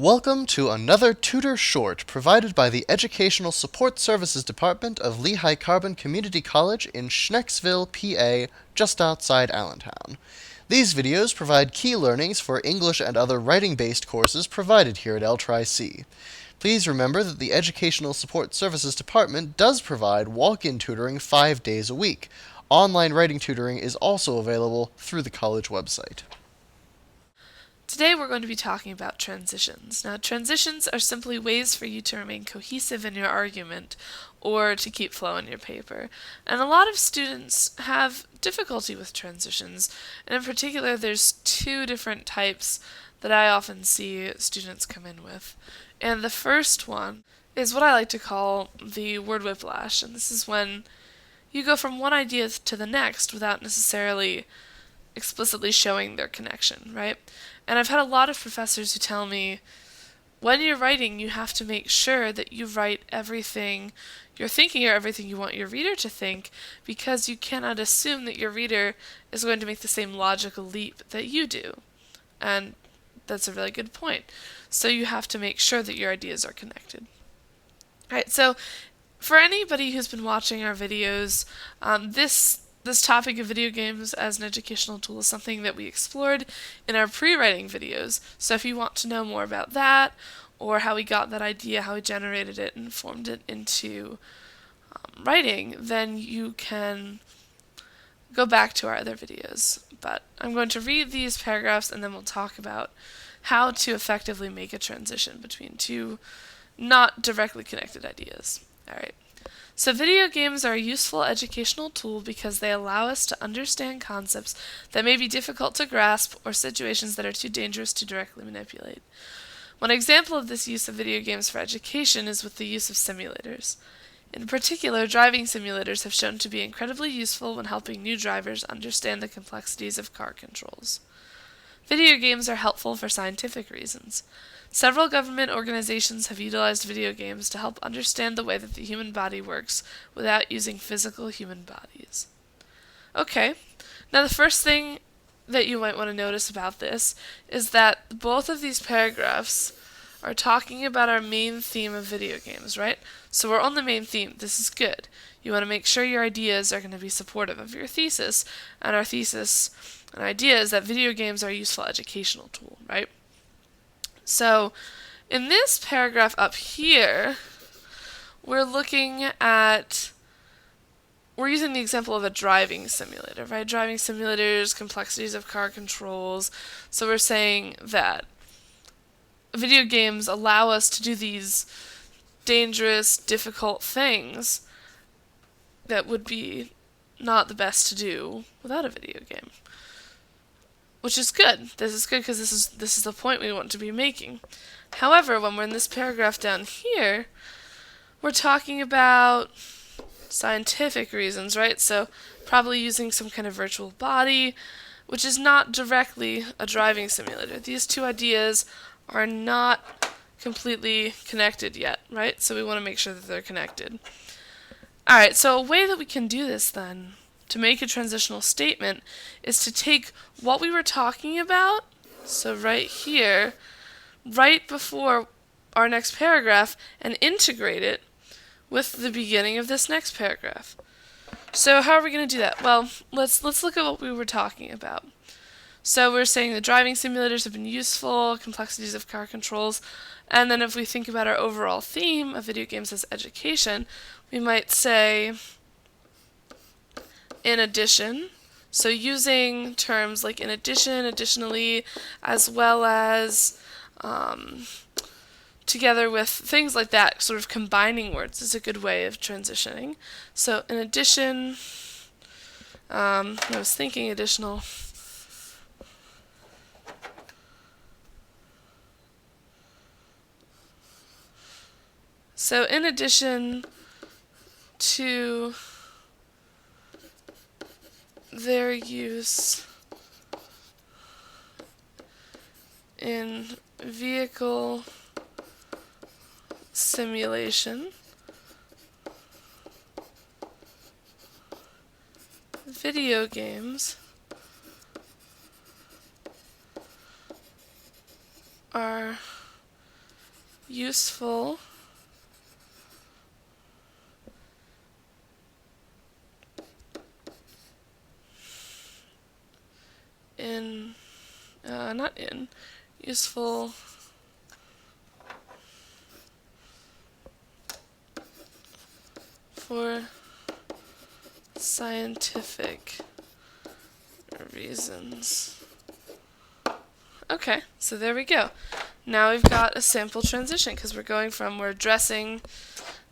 Welcome to another Tutor Short provided by the Educational Support Services Department of Lehigh Carbon Community College in Schnecksville, PA, just outside Allentown. These videos provide key learnings for English and other writing-based courses provided here at LCCC. Please remember that the Educational Support Services Department does provide walk-in tutoring 5 days a week. Online writing tutoring is also available through the college website. Today we're going to be talking about transitions. Now, transitions are simply ways for you to remain cohesive in your argument or to keep flow in your paper. And a lot of students have difficulty with transitions, and in particular there's two different types that I often see students come in with. And the first one is what I like to call the word whiplash, and this is when you go from one idea to the next without necessarily explicitly showing their connection, right? And I've had a lot of professors who tell me, when you're writing, you have to make sure that you write everything you're thinking or everything you want your reader to think, because you cannot assume that your reader is going to make the same logical leap that you do. And that's a really good point. So you have to make sure that your ideas are connected. All right, so for anybody who's been watching our videos, this topic of video games as an educational tool is something that we explored in our pre-writing videos. So if you want to know more about that, or how we got that idea, how we generated it and formed it into writing, then you can go back to our other videos. But I'm going to read these paragraphs and then we'll talk about how to effectively make a transition between two not directly connected ideas. Alright. So video games are a useful educational tool because they allow us to understand concepts that may be difficult to grasp or situations that are too dangerous to directly manipulate. One example of this use of video games for education is with the use of simulators. In particular, driving simulators have shown to be incredibly useful when helping new drivers understand the complexities of car controls. Video games are helpful for scientific reasons. Several government organizations have utilized video games to help understand the way that the human body works without using physical human bodies. Okay, now the first thing that you might want to notice about this is that both of these paragraphs are talking about our main theme of video games, right? So we're on the main theme. This is good. You want to make sure your ideas are going to be supportive of your thesis, and our thesis and idea is that video games are a useful educational tool, right? So, in this paragraph up here, we're using the example of a driving simulator, right? Driving simulators, complexities of car controls. So we're saying that video games allow us to do these dangerous, difficult things that would be not the best to do without a video game. Which is good. This is good because this is the point we want to be making. However, when we're in this paragraph down here, we're talking about scientific reasons, right? So probably using some kind of virtual body, which is not directly a driving simulator. These two ideas are not completely connected yet, right? So we want to make sure that they're connected. Alright, so a way that we can do this then, to make a transitional statement, is to take what we were talking about, so right here, right before our next paragraph, and integrate it with the beginning of this next paragraph. So how are we going to do that? Well, let's look at what we were talking about. So we're saying that driving simulators have been useful, complexities of car controls, and then if we think about our overall theme of video games as education, we might say, in addition, so using terms like in addition, additionally, as well as together with things like that, sort of combining words is a good way of transitioning. So in addition, I was thinking additional. So in addition to their use in vehicle simulation, video games are useful in, not in, useful for scientific reasons. Okay, so there we go. Now we've got a sample transition because we're addressing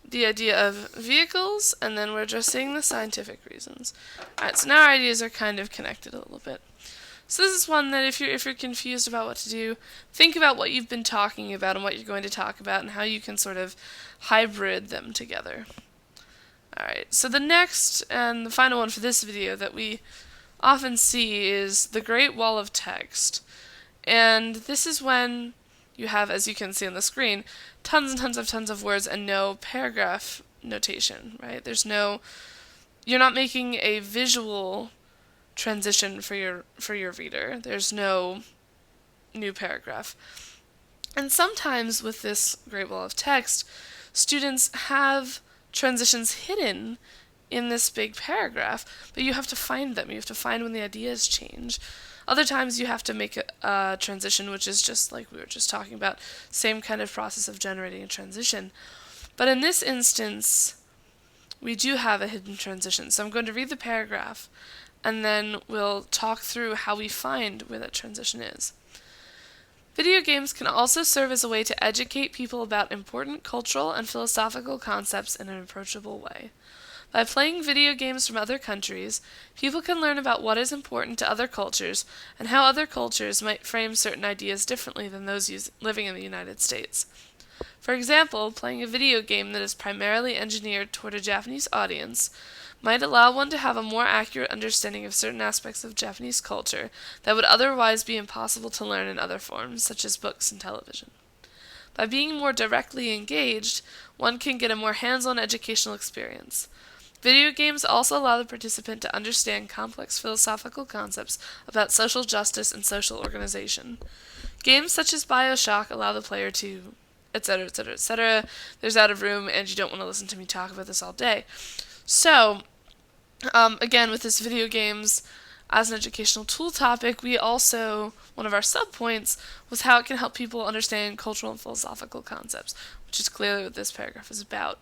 the idea of vehicles and then we're addressing the scientific reasons. Alright, so now our ideas are kind of connected a little bit. So this is one that if you're confused about what to do, think about what you've been talking about and what you're going to talk about and how you can sort of hybrid them together. Alright, so the next and the final one for this video that we often see is the Great Wall of Text. And this is when you have, as you can see on the screen, tons and tons of words and no paragraph notation, right? You're not making a visual transition for your reader. There's no new paragraph. And sometimes with this Great Wall of Text, students have transitions hidden in this big paragraph, but you have to find them. You have to find when the ideas change. Other times you have to make a transition, which is just like we were just talking about, same kind of process of generating a transition. But in this instance, we do have a hidden transition. So I'm going to read the paragraph, and then we'll talk through how we find where that transition is. Video games can also serve as a way to educate people about important cultural and philosophical concepts in an approachable way. By playing video games from other countries, people can learn about what is important to other cultures and how other cultures might frame certain ideas differently than those living in the United States. For example, playing a video game that is primarily engineered toward a Japanese audience might allow one to have a more accurate understanding of certain aspects of Japanese culture that would otherwise be impossible to learn in other forms, such as books and television. By being more directly engaged, one can get a more hands-on educational experience. Video games also allow the participant to understand complex philosophical concepts about social justice and social organization. Games such as BioShock allow the player to, etc., etc., etc. There's out of room, and you don't want to listen to me talk about this all day. So, again, with this video games as an educational tool topic, we also, one of our subpoints was how it can help people understand cultural and philosophical concepts, which is clearly what this paragraph is about.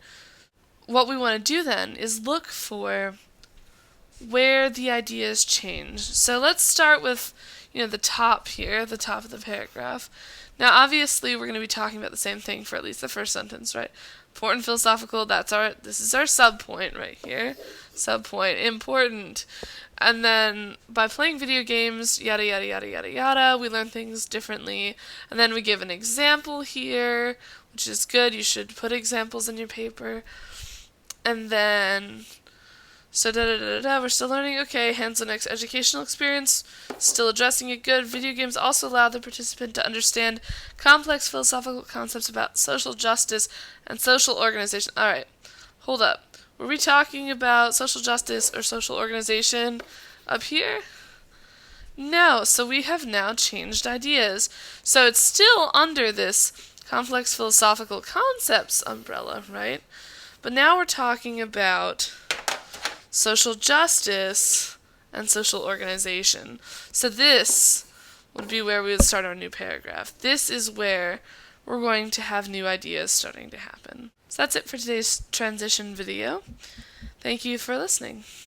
What we want to do then is look for where the ideas change. So let's start with, the top here, the top of the paragraph. Now, obviously, we're going to be talking about the same thing for at least the first sentence, right? Important philosophical, this is our subpoint right here. Subpoint, important. And then by playing video games, yada, yada, yada, yada, yada, we learn things differently. And then we give an example here, which is good. You should put examples in your paper. And then, so we're still learning, okay, hands-on educational experience, still addressing it, good. Video games also allow the participant to understand complex philosophical concepts about social justice and social organization. Alright, hold up. Were we talking about social justice or social organization up here? No, so we have now changed ideas. So it's still under this complex philosophical concepts umbrella, right? But now we're talking about social justice and social organization. So this would be where we would start our new paragraph. This is where we're going to have new ideas starting to happen. So that's it for today's transition video. Thank you for listening.